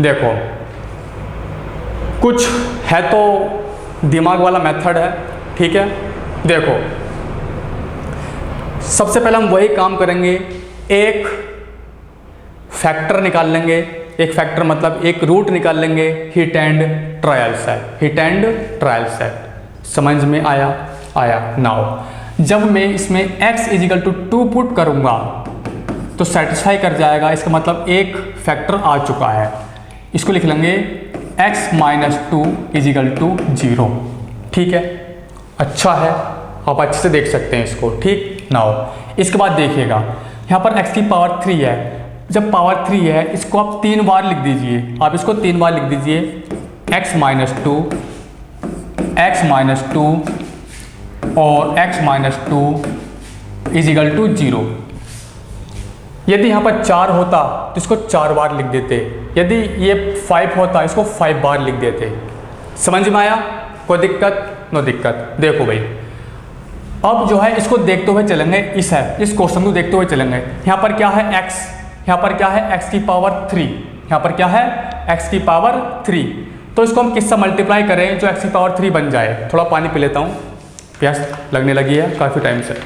देखो, कुछ है तो दिमाग वाला मेथड है, ठीक है। देखो, सबसे पहले हम वही काम करेंगे, एक फैक्टर निकाल लेंगे, एक फैक्टर मतलब एक रूट निकाल लेंगे, hit and trial set, hit and trial set. समझ में आया? नाउ जब मैं इसमें x इजिकल टू 2 पुट करूँगा तो सेटिस्फाई कर जाएगा, इसका मतलब एक फैक्टर आ चुका है। इसको लिख लेंगे x माइनस 2 इजिकल टू 0। ठीक है, अच्छा है, आप अच्छे से देख सकते हैं इसको। ठीक नाउ इसके बाद देखिएगा यहाँ पर x की पावर 3 है। जब पावर 3 है इसको आप 3 बार लिख दीजिए, आप इसको 3 बार लिख दीजिए x माइनस 2 और x माइनस 2 इजिकल टू 0। यदि यहाँ पर 4 होता तो इसको 4 बार लिख देते, यदि ये 5 होता इसको 5 बार लिख देते। समझ में आया? कोई दिक्कत? नो दिक्कत। देखो भाई, अब जो है इसको देखते हुए चलेंगे, इस क्वेश्चन को देखते हुए चलेंगे। यहाँ पर क्या है x, यहाँ पर क्या है x की पावर 3, यहाँ पर क्या है x की पावर 3। तो इसको हम किससे मल्टीप्लाई करें जो x की पावर 3 बन जाए। थोड़ा पानी पी लेता हूँ, प्यास लगने लगी है काफ़ी टाइम से।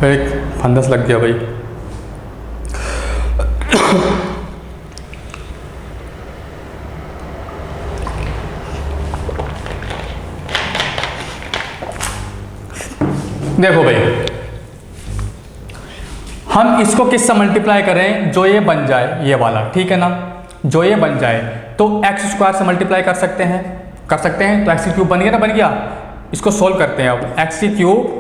एक फंदस लग गया भाई। देखो भाई, हम इसको किससे मल्टीप्लाई करें जो ये बन जाए, ये वाला, ठीक है ना। जो ये बन जाए तो एक्स स्क्वायर से मल्टीप्लाई कर सकते हैं, तो एक्स की क्यूब बन गया ना, बन गया। इसको सोल्व करते हैं। अब एक्स की क्यूब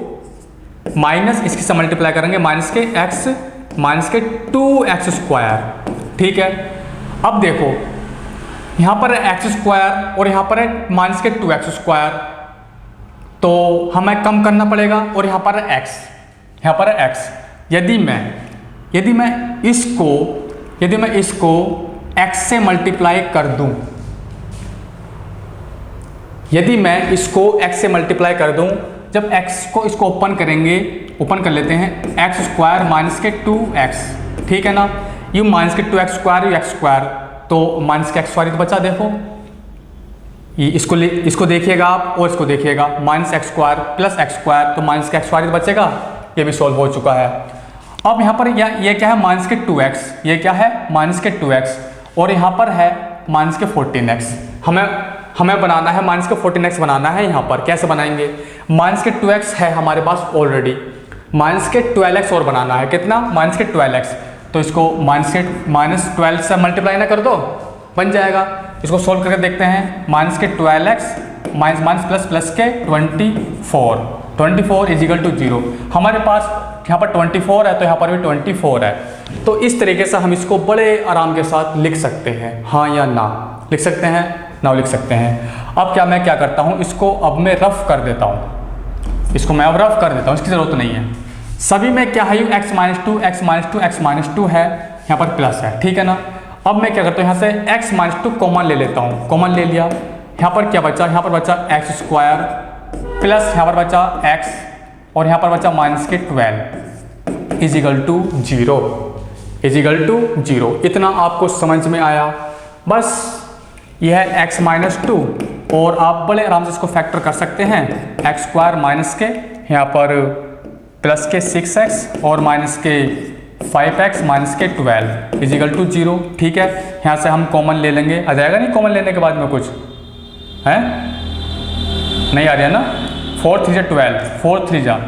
माइनस इसकी से मल्टीप्लाई करेंगे माइनस के 2x स्क्वायर। ठीक है, अब देखो यहाँ पर है एक्स स्क्वायर और यहाँ पर है माइनस के 2x स्क्वायर, तो हमें कम करना पड़ेगा। और यहाँ पर है x, यहाँ पर है x। यदि मैं इसको x से मल्टीप्लाई कर दूं, यदि मैं इसको x से मल्टीप्लाई कर दूं, जब x को इसको ओपन कर लेते हैं, एक्स स्क्वायर माइनस के 2x, ठीक है ना। यू माइनस के 2x square, you x square, तो माइनस के एक्स स्क्वायर तो बचा। देखो ये इसको देखिएगा आप और इसको देखिएगा, minus x square plus x square, तो माइनस के एक्स स्क्वायर तो बचेगा। ये भी सॉल्व हो चुका है। अब यहाँ पर ये क्या है माइनस के 2x, ये क्या है माइनस के 2x, और यहाँ पर है माइनस के 14x। हमें बनाना है माइनस के 14x बनाना है। यहाँ पर कैसे बनाएंगे, माइनस के 2x है हमारे पास ऑलरेडी, माइनस के 12x और बनाना है। कितना, माइनस के 12x। तो इसको माइनस 12 से मल्टीप्लाई ना कर दो, बन जाएगा। इसको सोल्व करके देखते हैं। माइनस के 12x माइनस प्लस के 24 इजिकल टू 0। हमारे पास यहाँ पर 24 है तो यहाँ पर भी 24 है। तो इस तरीके से हम इसको बड़े आराम के साथ लिख सकते हैं, हाँ या ना। लिख सकते हैं, ना लिख सकते हैं। अब मैं क्या करता हूँ, इसको अब मैं रफ कर देता हूँ, इसको मैं अब रफ कर देता हूँ, इसकी ज़रूरत नहीं है। सभी में क्या है, x माइनस 2 है, यहाँ पर प्लस है, ठीक है ना। अब मैं क्या करता हूँ, यहाँ से x माइनस 2 कॉमन ले लेता हूँ, कॉमन ले लिया। यहाँ पर क्या बचा, यहाँ पर बचा एक्स स्क्वायर प्लस यहाँ पर बचा x और यहाँ पर बचा माइनस के 12 इजिकल टू 0। इतना आपको समझ में आया। बस यह है x माइनस 2 और आप बड़े आराम से इसको फैक्टर कर सकते हैं। एक्स स्क्वायर माइनस के यहाँ पर प्लस के 6x और माइनस के 5x माइनस के 12 इजिकल टू 0। ठीक है, यहाँ से हम कॉमन ले लेंगे। आ जाएगा नहीं कॉमन लेने के बाद में कुछ है, नहीं आ रहा है ना। 4 3 12, 4 3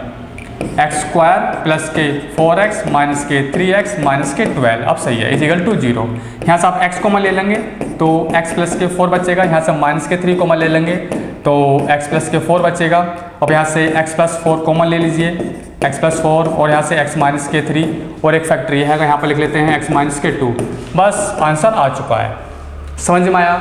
एक्स स्क्वायर प्लस के 4x माइनस के 3x माइनस के 12, अब सही है, इजिकल टू 0। यहाँ से आप x कॉमन ले लेंगे तो x प्लस के 4 बचेगा। यहाँ से माइनस के 3 कॉमन ले लेंगे तो x प्लस के 4 बचेगा। अब यहाँ से x प्लस 4 कॉमन ले लीजिए, x प्लस 4 और यहाँ से x माइनस के 3 और एक फैक्टर ये है, यहाँ पर लिख लेते हैं x माइनस के 2। बस आंसर आ चुका है। समझ में आया?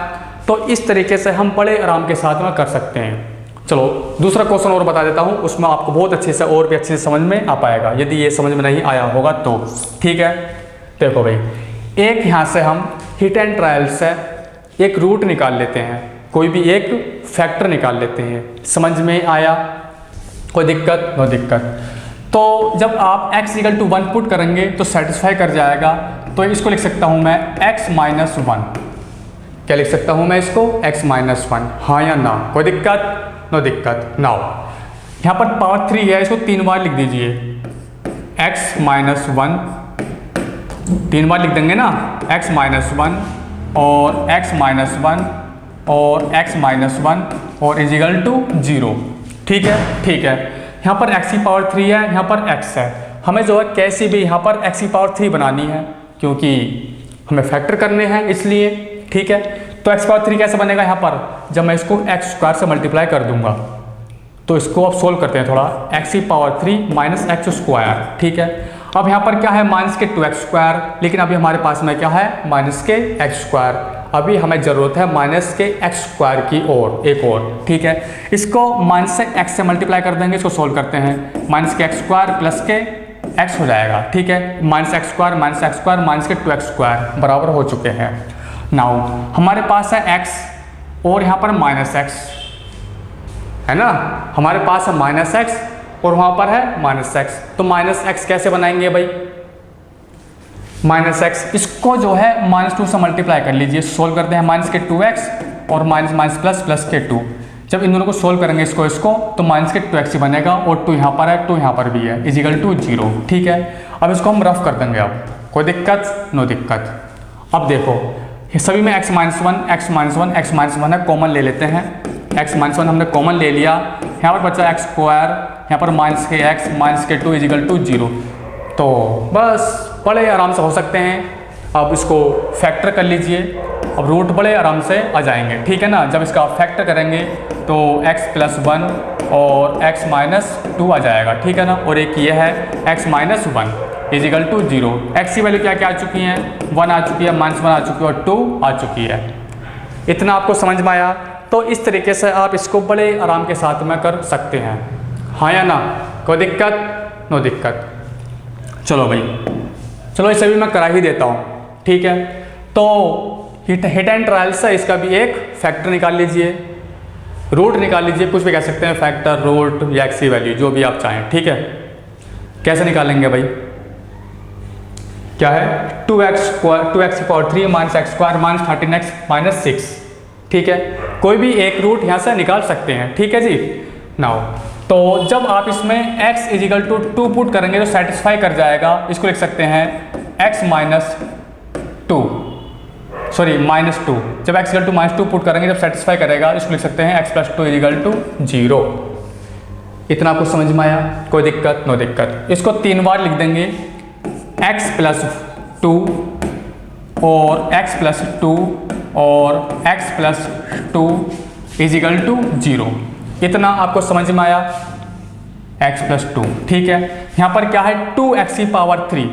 तो इस तरीके से हम बड़े आराम के साथ में कर सकते हैं। चलो दूसरा क्वेश्चन और बता देता हूँ, उसमें आपको बहुत अच्छे से और भी अच्छे से समझ में आ पाएगा, यदि ये समझ में नहीं आया होगा तो। ठीक है, देखो भाई, एक यहाँ से हम हिट एंड ट्रायल से एक रूट निकाल लेते हैं, कोई भी एक फैक्टर निकाल लेते हैं। समझ में आया? कोई दिक्कत? नो दिक्कत। तो जब आप x इक्वल टू 1 पुट करेंगे तो सेटिस्फाई कर जाएगा। तो इसको लिख सकता हूँ मैं x माइनस 1। क्या लिख सकता हूँ मैं इसको, x माइनस 1, हाँ या ना? कोई दिक्कत? नो दिक्कत। नाउ यहाँ पर पावर 3 है, इसको 3 बार लिख दीजिए, x माइनस 1, 3 बार लिख देंगे ना, x माइनस 1 और x माइनस 1 और x माइनस 1 और इजिकल टू 0। ठीक है, ठीक है। यहाँ पर x की पावर 3 है, यहाँ पर x है, हमें जो है कैसी भी यहाँ पर x की पावर 3 बनानी है, क्योंकि हमें फैक्टर करने हैं इसलिए। ठीक है, तो x पावर 3 कैसे बनेगा यहाँ पर, जब मैं इसको x स्क्वायर से मल्टीप्लाई कर दूंगा। तो इसको अब सोल्व करते हैं थोड़ा, x की पावर 3 माइनस एक्स स्क्वायर। ठीक है, अब यहाँ पर क्या है, माइनस के 2x स्क्वायर, लेकिन अभी हमारे पास में क्या है, माइनस के x स्क्वायर। अभी हमें ज़रूरत है माइनस के x स्क्वायर की और एक और। ठीक है, इसको माइनस से x से मल्टीप्लाई कर देंगे, इसको सोल्व करते हैं, माइनस के x स्क्वायर प्लस के x हो जाएगा। ठीक है, minus x square minus x square minus के 2x स्क्वायर बराबर हो चुके हैं। नाउ हमारे पास है x और यहाँ पर माइनस x है ना, हमारे पास है माइनस x और वहाँ पर है माइनस x। तो माइनस x कैसे बनाएंगे भाई, माइनस x, इसको जो है माइनस 2 से मल्टीप्लाई कर लीजिए, सोल्व करते हैं, माइनस के 2x और माइनस माइनस प्लस प्लस के 2। जब इन दोनों को सोल्व करेंगे इसको तो माइनस के 2x ही बनेगा और 2 यहाँ पर है, 2 यहाँ पर भी है, इजिकल टू 0। ठीक है, अब इसको हम रफ कर देंगे, अब कोई दिक्कत, नो दिक्कत। अब देखो सभी में x minus 1 x minus 1 x minus 1 है, कॉमन ले लेते हैं, x माइनस 1 हमने कॉमन ले लिया, यहाँ पर बचा x स्क्वायर, यहाँ पर माइनस के x माइनस के 2 इजिकल टू 0। तो बस बड़े आराम से हो सकते हैं। अब इसको फैक्टर कर लीजिए, अब रूट बड़े आराम से आ जाएंगे। ठीक है ना, जब इसका फैक्टर करेंगे तो x प्लस 1 और x माइनस 2 आ जाएगा। ठीक है ना, और एक ये है x minus 1 is equal to 0। x की वैल्यू क्या क्या आ चुकी हैं, 1 आ चुकी है, माइनस 1 आ चुकी है और 2 आ चुकी है। इतना आपको समझ में आया? तो इस तरीके से आप इसको बड़े आराम के साथ में कर सकते हैं, हाँ या ना, कोई दिक्कत, नो दिक्कत। चलो भाई, चलो इसे भी मैं करा ही देता हूँ। ठीक है, तो हिट एंड ट्रायल से इसका भी एक फैक्टर निकाल लीजिए, रूट निकाल लीजिए, कुछ भी कह सकते हैं, फैक्टर, रूट या एक्स की वैल्यू जो भी आप चाहें। ठीक है, कैसे निकालेंगे भाई, क्या है, 2x की power 3 minus x square minus 13x minus 6। ठीक है, कोई भी एक रूट यहाँ से निकाल सकते हैं। ठीक है जी। नाउ तो जब आप इसमें x इजिकल टू 2 पुट करेंगे तो सेटिस्फाई कर जाएगा, इसको लिख सकते हैं x माइनस 2, सॉरी माइनस 2। जब x is equal to minus 2 put करेंगे जब सेटिस्फाई करेगा, इसको लिख सकते हैं x प्लस 2 इजिकल टू 0। इतना आपको समझ में आया? कोई दिक्कत, नो दिक्कत। इसको 3 बार लिख देंगे, x प्लस 2 और x प्लस 2 और x प्लस 2 इजिकल टू 0। इतना आपको समझ में आया, x प्लस 2। ठीक है, यहाँ पर क्या है, 2x की पावर 3,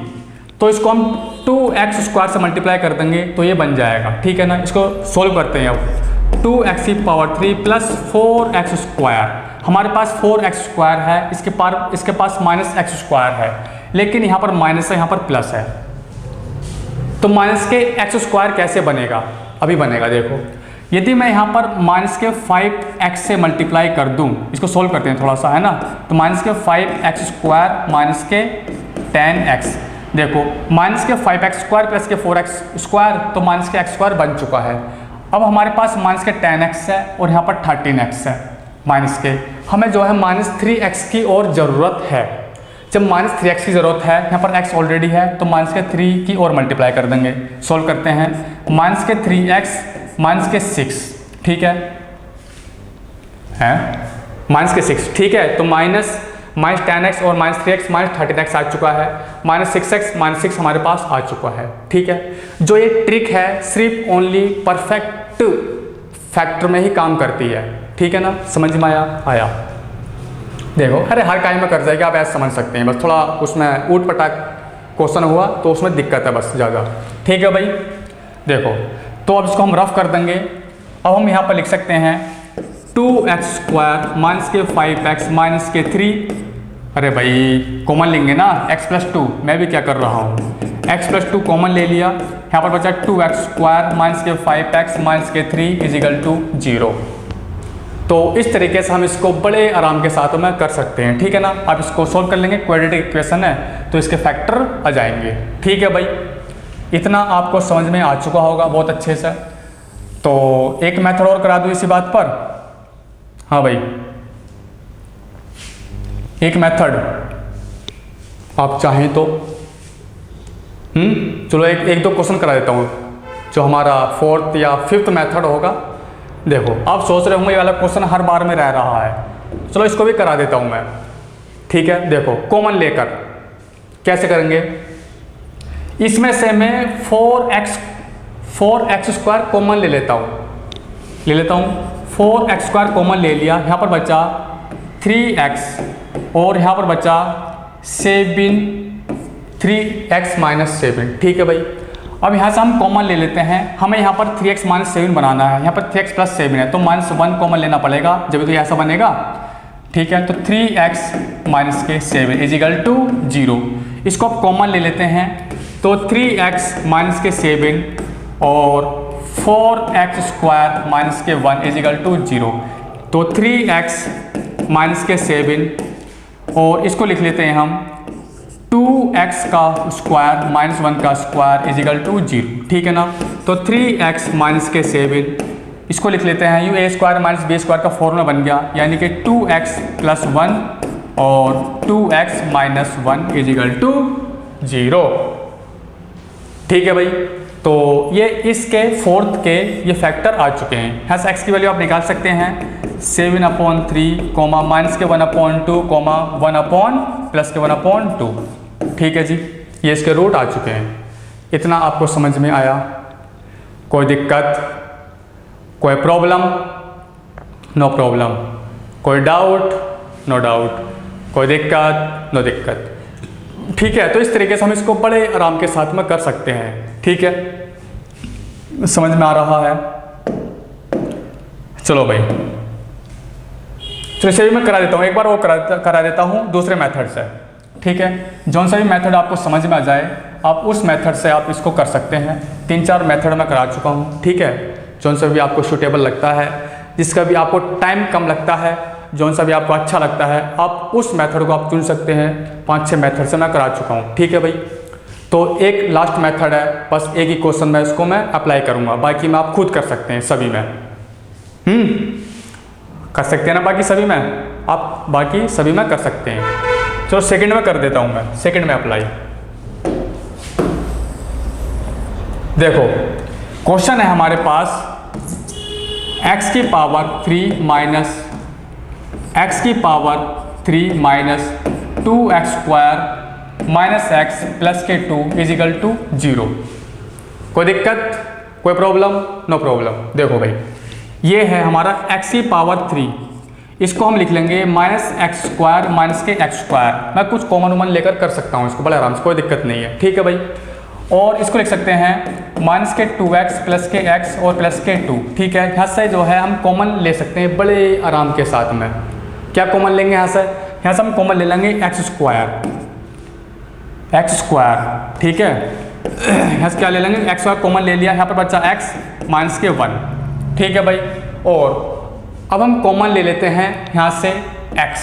तो इसको हम 2x स्क्वायर से मल्टीप्लाई कर देंगे तो ये बन जाएगा। ठीक है ना, इसको सोल्व करते हैं अब, 2x की पावर 3 प्लस 4x स्क्वायर, हमारे पास 4x स्क्वायर है, इसके पास माइनस x स्क्वायर है, लेकिन यहाँ पर माइनस है, यहाँ पर प्लस है, तो माइनस के x स्क्वायर कैसे बनेगा, अभी बनेगा। देखो, यदि मैं यहाँ पर माइनस के 5x से मल्टीप्लाई कर दूँ, इसको सोल्व करते हैं थोड़ा सा, है ना, तो माइनस के 5x स्क्वायर माइनस के 10x, देखो माइनस के 5x स्क्वायर प्लस के 4x स्क्वायर, तो माइनस के x स्क्वायर बन चुका है। अब हमारे पास माइनस के 10x है और यहाँ पर 13x है माइनस के, हमें जो है माइनस 3x की और ज़रूरत है। जब माइनस 3x की ज़रूरत है, यहाँ पर x ऑलरेडी है, तो माइनस के 3 की और मल्टीप्लाई कर देंगे, सोल्व करते हैं, माइनस के 3x माइनस के 6। ठीक है, माइनस के 6। ठीक है, तो माइनस 10x और माइनस 3x माइनस 13x आ चुका है, माइनस 6x माइनस 6 हमारे पास आ चुका है। ठीक है, जो ये ट्रिक है सिर्फ ओनली परफेक्ट फैक्टर में ही काम करती है। ठीक है ना, समझ में आया? देखो, अरे हर काम में कर जाएगा, आप ऐसे समझ सकते हैं, बस थोड़ा उसमें ऊट पटाक क्वेश्चन हुआ तो उसमें दिक्कत है बस ज़्यादा। ठीक है भाई, देखो तो अब इसको हम रफ कर देंगे। अब हम यहाँ पर लिख सकते हैं 2x स्क्वायर माइनस के 5x माइनस के 3, अरे भाई कॉमन लेंगे ना, x प्लस 2, मैं भी क्या कर रहा हूँ, x प्लस 2 कॉमन ले लिया, यहाँ पर बचा 2x स्क्वायर माइनस के 5x माइनस के 3 इजिकल टू 0। तो इस तरीके से हम इसको बड़े आराम के साथ में कर सकते हैं। ठीक है ना, आप इसको सोल्व कर लेंगे, क्वाड्रेटिक इक्वेशन है तो इसके फैक्टर आ जाएंगे। ठीक है भाई, इतना आपको समझ में आ चुका होगा बहुत अच्छे से। तो एक मेथड और करा दूँ इसी बात पर, हाँ भाई, एक मेथड आप चाहें तो चलो एक दो क्वेश्चन करा देता हूँ, जो हमारा फोर्थ या फिफ्थ मेथड होगा। देखो आप सोच रहे होंगे ये वाला क्वेश्चन हर बार में रह रहा है, चलो इसको भी करा देता हूँ मैं। ठीक है, देखो कॉमन लेकर कैसे करेंगे, इसमें से मैं 4x स्क्वायर कॉमन ले लेता हूँ 4x स्क्वायर कॉमन ले लिया, यहाँ पर बचा 3x और यहाँ पर बचा 3x माइनस 7। ठीक है भाई, अब यहाँ से हम कॉमन ले लेते हैं, हमें यहाँ पर 3x माइनस 7 बनाना है, यहाँ पर 3x प्लस 7 है तो -1 कॉमन लेना पड़ेगा, जब तो ऐसा बनेगा। ठीक है, तो 3x माइनस के 7 इजिकल टू 0, इसको आप कॉमन ले लेते हैं तो 3x माइनस के 7 और 4x स्क्वायर माइनस के 1 इजिकल टू 0, तो 3x माइनस के 7 और इसको लिख लेते हैं हम 2x का स्क्वायर माइनस 1 का स्क्वायर इजिकल टू 0। ठीक है ना, तो 3x माइनस के 7 इसको लिख लेते हैं u, a square minus b square का फॉर्मूला बन गया, यानी कि 2x प्लस 1 और 2x माइनस 1 इजिकल टू 0। ठीक है भाई, तो ये इसके फोर्थ के ये फैक्टर आ चुके हैं। यहाँ से x की वैल्यू आप निकाल सकते हैं 7/3 माइनस के 1/2 1 अपॉन प्लस के 1/2। ठीक है जी, ये इसके रूट आ चुके हैं। इतना आपको समझ में आया? कोई दिक्कत, कोई प्रॉब्लम? No problem. कोई डाउट? No doubt. कोई दिक्कत? नो दिक्कत। ठीक है, तो इस तरीके से हम इसको बड़े आराम के साथ में कर सकते हैं। ठीक है, समझ में आ रहा है? चलो भाई, तो इसे भी मैं करा देता हूँ, एक बार वो करा देता हूँ दूसरे मेथड से। ठीक है, जौन सा भी मेथड आपको समझ में आ जाए आप उस मेथड से आप इसको कर सकते हैं। 3-4 मेथड मैं करा चुका हूँ। ठीक है, जौन सा भी आपको सूटेबल लगता है, जिसका भी आपको टाइम कम लगता है, जौन सा भी आपको अच्छा लगता है, आप उस मेथड को आप चुन सकते हैं। 5-6 मेथड से मैं करा चुका हूँ। ठीक है भाई, तो एक लास्ट मेथड है, बस एक ही क्वेश्चन में इसको मैं अप्लाई करूँगा, बाकी में आप खुद कर सकते हैं सभी में। कर सकते हैं ना, बाकी सभी में आप बाकी सभी में कर सकते हैं। चलो सेकंड में कर देता हूँ मैं, सेकंड में अप्लाई। देखो क्वेश्चन है हमारे पास x की power 3 minus 2x square minus x plus के 2 इजिकल टू 0। कोई दिक्कत, कोई प्रॉब्लम? No problem. देखो भाई, ये है हमारा x की पावर 3, इसको हम लिख लेंगे माइनस एक्स स्क्वायर माइनस के एक्स स्क्वायर। मैं कुछ कॉमन वॉमन लेकर कर सकता हूँ इसको बड़े आराम से, कोई दिक्कत नहीं है। ठीक है भाई, और इसको लिख सकते हैं माइनस के 2x प्लस के x और प्लस के 2। ठीक है, यहाँ से जो है हम कॉमन ले सकते हैं बड़े आराम के साथ में। क्या कॉमन लेंगे यहाँ से? यहाँ से हम कॉमन ले लेंगे एक्स स्क्वायर। ठीक है, यहाँ से क्या ले लेंगे? एक्स स्क्वायर कॉमन ले लिया, यहाँ पर बचा x माइनस के 1। ठीक है भाई, और अब हम कॉमन ले लेते हैं यहाँ से x,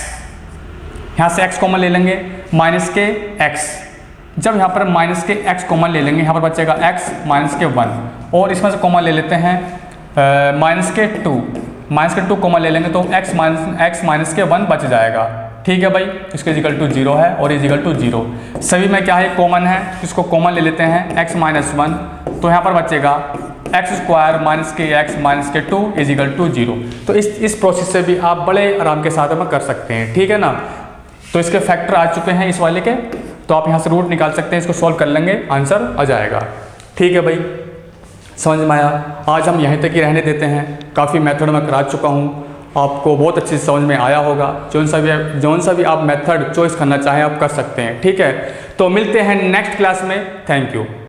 यहाँ से x कॉमन ले लेंगे माइनस के x। जब यहाँ पर माइनस के x कॉमन ले लेंगे, यहाँ पर बचेगा x माइनस के 1, और इसमें से कॉमन ले लेते हैं माइनस के 2 कॉमन ले लेंगे तो x माइनस के 1 बच जाएगा। ठीक है भाई, इसके इजिकल टू 0 है और इजिकल टू 0। सभी में क्या है? कॉमन है, इसको कॉमन ले लेते हैं x माइनस 1, तो यहाँ पर बचेगा एक्स स्क्वायर माइनस के x माइनस के 2 इजिकल टू 0। तो इस प्रोसेस से भी आप बड़े आराम के साथ में कर सकते हैं। ठीक है ना, तो इसके फैक्टर आ चुके हैं इस वाले के, तो आप यहाँ से रूट निकाल सकते हैं, इसको सॉल्व कर लेंगे, आंसर आ जाएगा। ठीक है भाई, समझ में आया? आज हम यहीं तक ही रहने देते हैं, काफ़ी मेथड मैं करा चुका हूँ, आपको बहुत अच्छे से समझ में आया होगा। जौन सा भी आप मेथड चॉइस करना चाहें आप कर सकते हैं। ठीक है, तो मिलते हैं नेक्स्ट क्लास में। Thank you.